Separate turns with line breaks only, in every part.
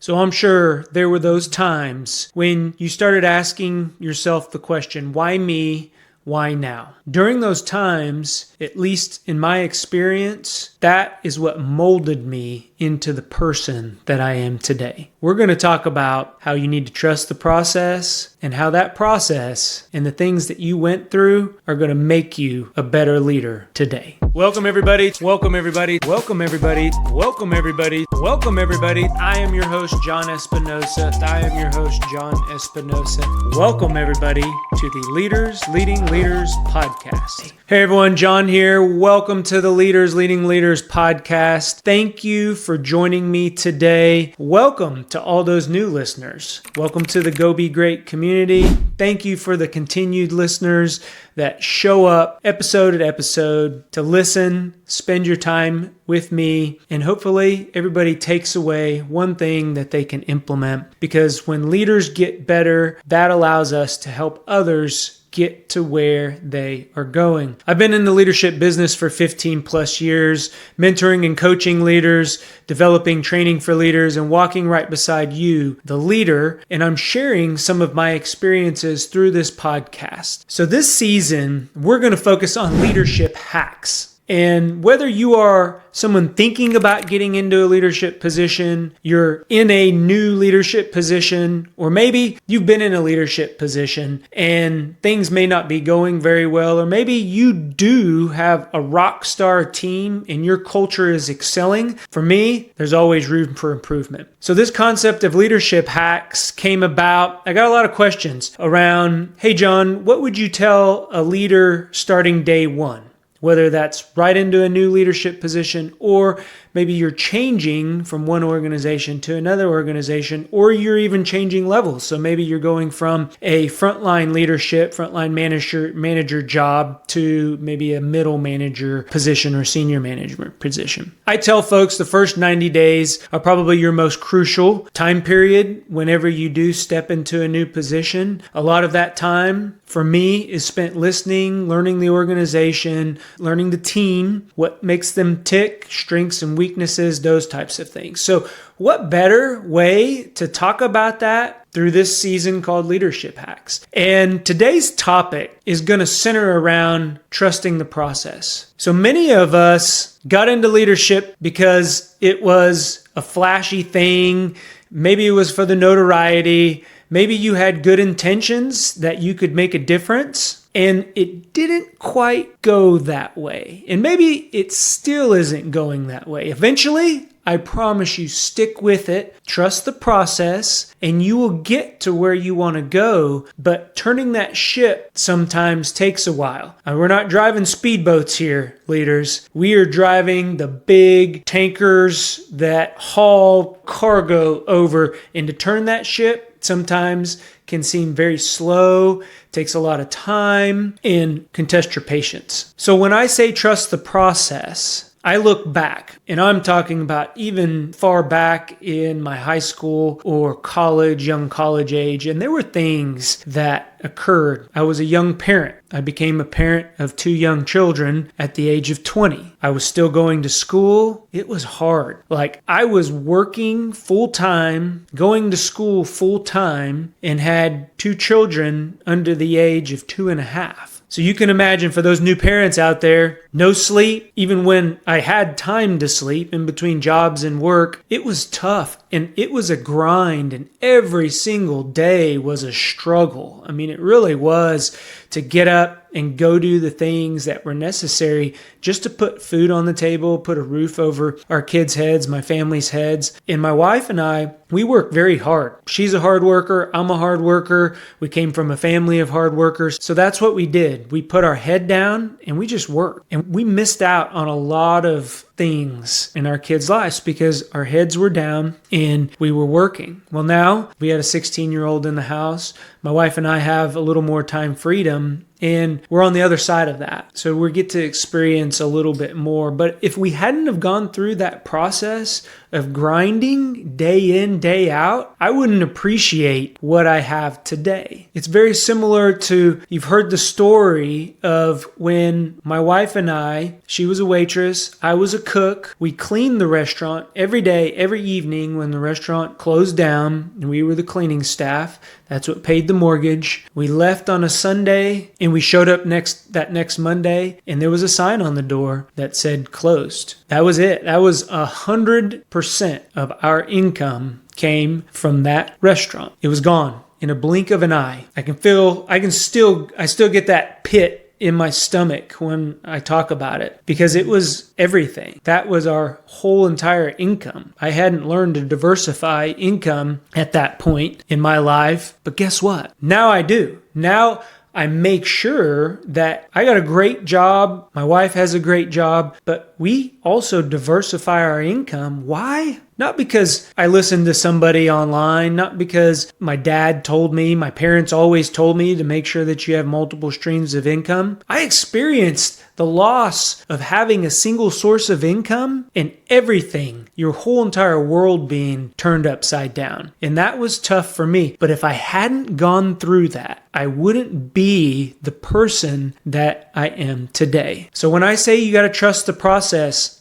So I'm sure there were those times when you started asking yourself the question, why me? Why now? During those times, at least in my experience, that is what molded me into the person that I am today. We're going to talk about how you need to trust the process and how that process and the things that you went through are going to make you a better leader today. Welcome everybody. Welcome everybody. Welcome everybody. Welcome everybody. Welcome everybody. I am your host, John Espinosa. Welcome everybody to the Leading Leaders podcast. Hey everyone, John here. Welcome to the Leading Leaders podcast. Thank you for joining me today. Welcome to all those new listeners. Welcome to the Go Be Great community. Thank you for the continued listeners that show up episode at episode to listen, spend your time with me, and hopefully everybody takes away one thing that they can implement, because when leaders get better, that allows us to help others get to where they are going. I've been in the leadership business for 15 plus years, mentoring and coaching leaders, developing training for leaders, and walking right beside you, the leader, and I'm sharing some of my experiences through this podcast. So this season, we're going to focus on leadership hacks. And whether you are someone thinking about getting into a leadership position, you're in a new leadership position, or maybe you've been in a leadership position and things may not be going very well, or maybe you do have a rock star team and your culture is excelling. For me, there's always room for improvement. So this concept of leadership hacks came about. I got a lot of questions around, hey John, what would you tell a leader starting day one? Whether that's right into a new leadership position, or maybe you're changing from one organization to another organization, or you're even changing levels. So maybe you're going from a frontline leadership, frontline manager job to maybe a middle manager position or senior management position. I tell folks the first 90 days are probably your most crucial time period whenever you do step into a new position. A lot of that time for me is spent listening, learning the organization, learning the team, what makes them tick, strengths and weaknesses, those types of things. So what better way to talk about that through this season called Leadership Hacks? And today's topic is going to center around trusting the process. So many of us got into leadership because it was a flashy thing. Maybe it was for the notoriety. Maybe you had good intentions that you could make a difference, and it didn't quite go that way. And maybe it still isn't going that way. Eventually, I promise you, stick with it, trust the process, and you will get to where you want to go. But turning that ship sometimes takes a while. We're not driving speedboats here, leaders. We are driving the big tankers that haul cargo over. And to turn that ship sometimes can seem very slow, takes a lot of time, and can test your patience. So when I say trust the process, I look back, and I'm talking about even far back in my high school or college, young college age, and there were things that occurred. I was a young parent. I became a parent of 2 young children at the age of 20. I was still going to school. It was hard. Like, I was working full-time, going to school full-time, and had 2 children under the age of 2.5. So you can imagine, for those new parents out there, no sleep. Even when I had time to sleep in between jobs and work, it was tough and it was a grind, and every single day was a struggle. I mean, it really was, to get up and go do the things that were necessary just to put food on the table, put a roof over our kids' heads, my family's heads. And my wife and I, we work very hard. She's a hard worker. I'm a hard worker. We came from a family of hard workers. So that's what we did. We put our head down and we just worked. And we missed out on a lot of things in our kids' lives because our heads were down and we were working. Well, now we had a 16-year-old in the house. my wife and I have a little more time freedom, and we're on the other side of that. So we get to experience a little bit more. But if we hadn't have gone through that process of grinding day in, day out, I wouldn't appreciate what I have today. It's very similar to, you've heard the story of when my wife and I, she was a waitress, I was a cook. We cleaned the restaurant every day, every evening when the restaurant closed down, and we were the cleaning staff. That's what paid the mortgage. We left on a Sunday and we showed up that next Monday, and there was a sign on the door that said closed. That was it. That was 100% of our income came from that restaurant. It was gone in a blink of an eye. I still get that pit in my stomach when I talk about it, because it was everything. That was our whole entire income. I hadn't learned to diversify income at that point in my life, but guess what? Now I do. Now I make sure that I got a great job. My wife has a great job, but we also diversify our income. Why? Not because I listened to somebody online, not because my dad told me, my parents always told me to make sure that you have multiple streams of income. I experienced the loss of having a single source of income and everything, your whole entire world being turned upside down. And that was tough for me. But if I hadn't gone through that, I wouldn't be the person that I am today. So when I say you got to trust the process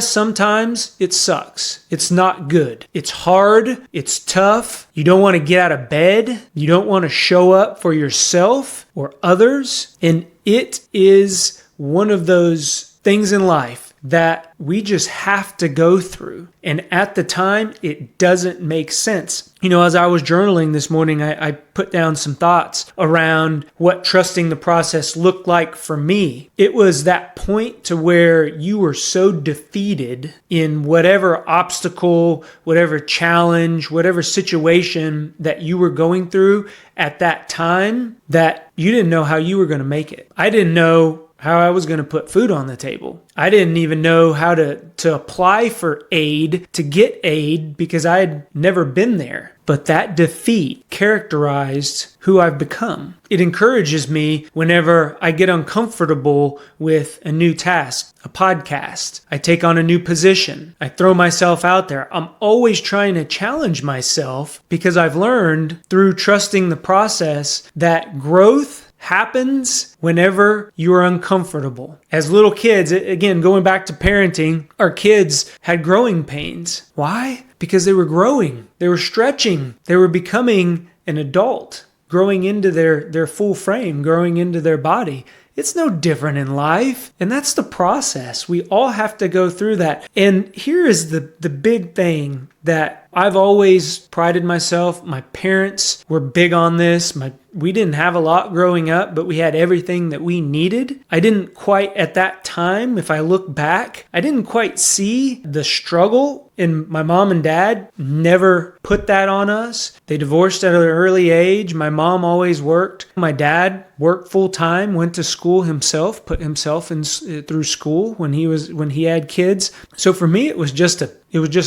sometimes it sucks. It's not good. It's hard. It's tough. You don't want to get out of bed. You don't want to show up for yourself or others. And it is one of those things in life that we just have to go through. And at the time, it doesn't make sense. As I was journaling this morning, I put down some thoughts around what trusting the process looked like for me. It was that point to where you were so defeated in whatever obstacle, whatever challenge, whatever situation that you were going through at that time, that you didn't know how you were going to make it. I didn't know how I was going to put food on the table. I didn't even know how to apply for aid, to get aid, because I had never been there. But that defeat characterized who I've become. It encourages me whenever I get uncomfortable with a new task, a podcast. I take on a new position. I throw myself out there. I'm always trying to challenge myself, because I've learned through trusting the process that growth happens whenever you're uncomfortable. As little kids, again, going back to parenting, our kids had growing pains. Why? Because they were growing. They were stretching. They were becoming an adult, growing into their full frame, growing into their body. It's no different in life. And that's the process. We all have to go through that. And here is the big thing that I've always prided myself. My parents were big on this. We didn't have a lot growing up, but we had everything that we needed. I didn't quite, at that time, if I look back, I didn't quite see the struggle. And my mom and dad never put that on us. They divorced at an early age. My mom always worked. My dad worked full time, went to school himself, put himself through school when he had kids. So for me, it was just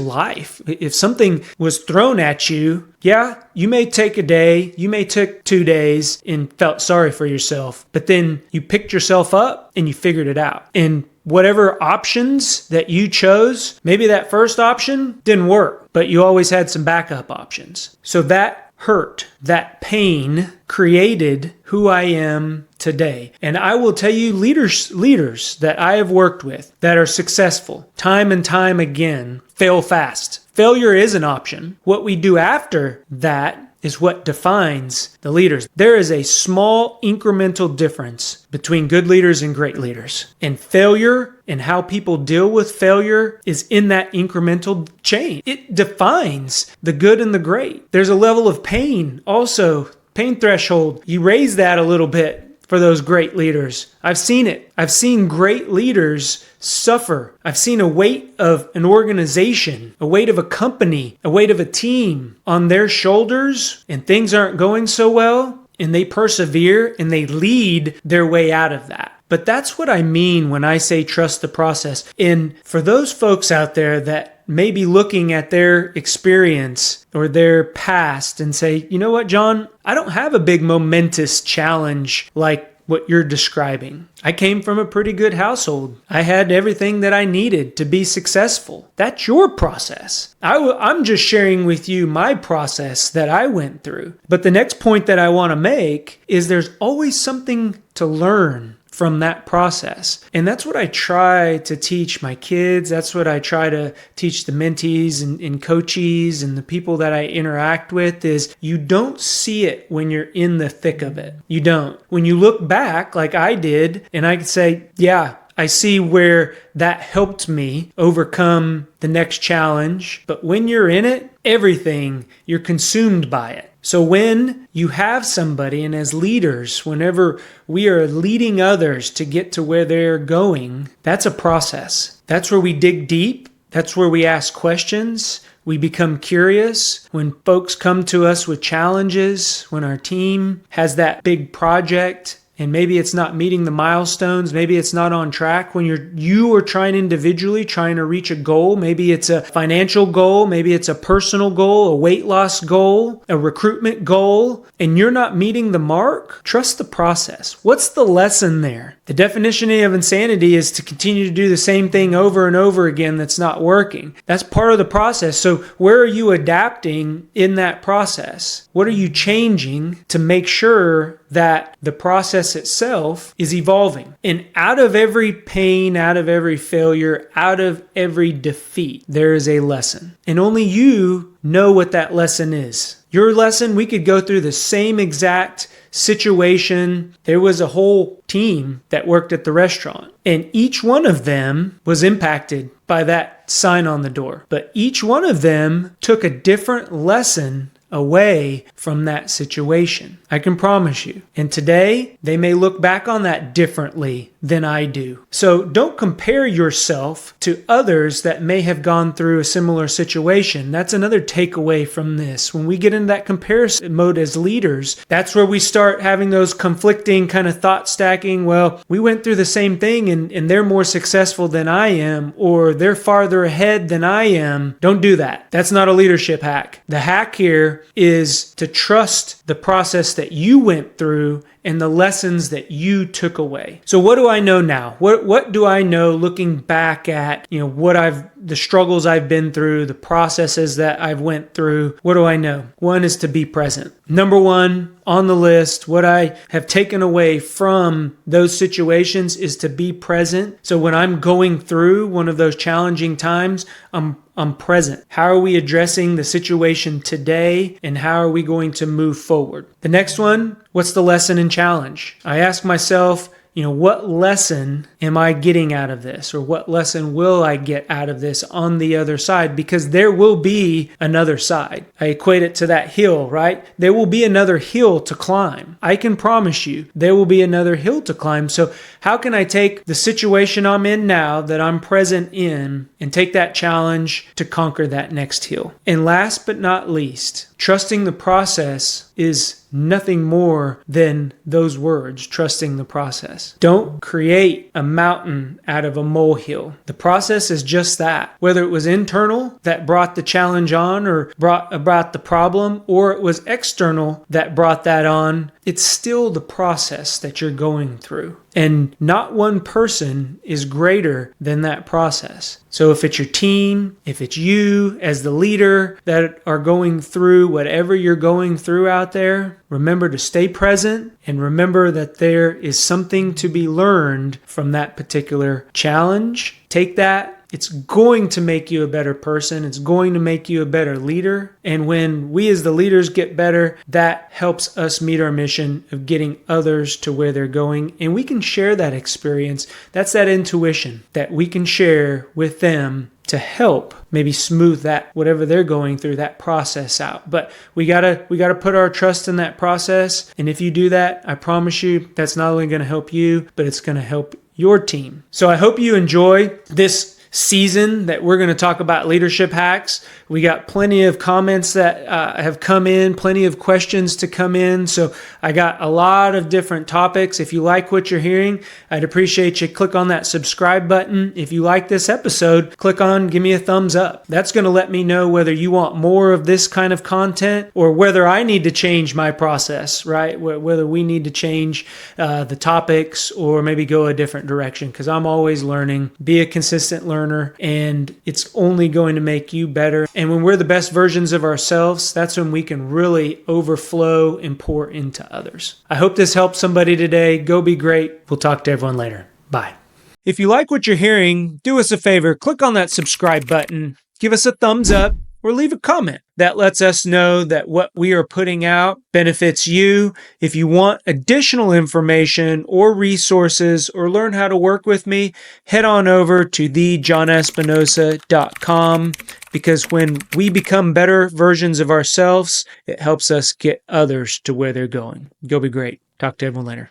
life. If something was thrown at you, yeah, you may take a day, you may take 2 days and felt sorry for yourself, but then you picked yourself up and you figured it out. And whatever options that you chose, maybe that first option didn't work, but you always had some backup options. So that hurt, that pain created who I am today. And I will tell you, leaders that I have worked with that are successful time and time again fail fast. Failure is an option. What we do after that is what defines the leaders. There is a small incremental difference between good leaders and great leaders. And failure and how people deal with failure is in that incremental chain. It defines the good and the great. There's a level of pain also, pain threshold. You raise that a little bit for those great leaders. I've seen it. I've seen great leaders suffer. I've seen a weight of an organization, a weight of a company, a weight of a team on their shoulders, and things aren't going so well, and they persevere and they lead their way out of that. But that's what I mean when I say trust the process. And for those folks out there that may be looking at their experience or their past and say, you know what, John, I don't have a big momentous challenge like what you're describing. I came from a pretty good household. I had everything that I needed to be successful. That's your process. I'm just sharing with you my process that I went through. But the next point that I want to make is there's always something to learn from that process. And that's what I try to teach my kids. That's what I try to teach the mentees and coachees and the people that I interact with is you don't see it when you're in the thick of it. You don't. When you look back like I did and I could say, yeah, I see where that helped me overcome the next challenge. But when you're in it, everything, you're consumed by it. So when you have somebody, and as leaders, whenever we are leading others to get to where they're going, that's a process. That's where we dig deep. That's where we ask questions. We become curious. When folks come to us with challenges, when our team has that big project, and maybe it's not meeting the milestones, maybe it's not on track. When you are trying individually, trying to reach a goal, maybe it's a financial goal, maybe it's a personal goal, a weight loss goal, a recruitment goal, and you're not meeting the mark, trust the process. What's the lesson there? The definition of insanity is to continue to do the same thing over and over again that's not working. That's part of the process. So where are you adapting in that process? What are you changing to make sure that the process itself is evolving? And out of every pain, out of every failure, out of every defeat, there is a lesson. And only you know what that lesson is. Your lesson, we could go through the same exact situation. There was a whole team that worked at the restaurant, and each one of them was impacted by that sign on the door. But each one of them took a different lesson away from that situation. I can promise you. And today, they may look back on that differently than I do. So don't compare yourself to others that may have gone through a similar situation. That's another takeaway from this. When we get into that comparison mode as leaders, that's where we start having those conflicting kind of thought stacking. Well, we went through the same thing and they're more successful than I am, or they're farther ahead than I am. Don't do that. That's not a leadership hack. The hack here is to trust the process that you went through and the lessons that you took away. So what do I know now? What do I know looking back at, the struggles I've been through, the processes that I've went through? What do I know? One is to be present. Number one on the list, what I have taken away from those situations is to be present. So when I'm going through one of those challenging times, I'm present. How are we addressing the situation today, and how are we going to move forward? The next one, what's the lesson and challenge? I ask myself, what lesson am I getting out of this? Or what lesson will I get out of this on the other side? Because there will be another side. I equate it to that hill, right? There will be another hill to climb. I can promise you there will be another hill to climb. So how can I take the situation I'm in now that I'm present in and take that challenge to conquer that next hill? And last but not least, trusting the process is nothing more than those words, trusting the process. Don't create a mountain out of a molehill. The process is just that. Whether it was internal that brought the challenge on or brought about the problem, or it was external that brought that on, it's still the process that you're going through. And not one person is greater than that process. So if it's your team, if it's you as the leader that are going through whatever you're going through out there, remember to stay present and remember that there is something to be learned from that particular challenge. Take that. It's going to make you a better person. It's going to make you a better leader. And when we as the leaders get better, that helps us meet our mission of getting others to where they're going. And we can share that experience. That's that intuition that we can share with them to help maybe smooth that, whatever they're going through, that process out. But we gotta put our trust in that process. And if you do that, I promise you, that's not only going to help you, but it's going to help your team. So I hope you enjoy this season that we're going to talk about leadership hacks. We got plenty of comments that have come in, plenty of questions to come in. So I got a lot of different topics. If you like what you're hearing, I'd appreciate you click on that subscribe button. If you like this episode, click on give me a thumbs up. That's going to let me know whether you want more of this kind of content or whether I need to change my process, right? Whether we need to change the topics or maybe go a different direction, because I'm always learning. Be a consistent learner, and it's only going to make you better. And when we're the best versions of ourselves, that's when we can really overflow and pour into others. I hope this helps somebody today. Go be great. We'll talk to everyone later. Bye. If you like what you're hearing, do us a favor, click on that subscribe button, give us a thumbs up, or leave a comment. That lets us know that what we are putting out benefits you. If you want additional information or resources or learn how to work with me, head on over to thejohnespinosa.com, because when we become better versions of ourselves, it helps us get others to where they're going. Go be great. Talk to everyone later.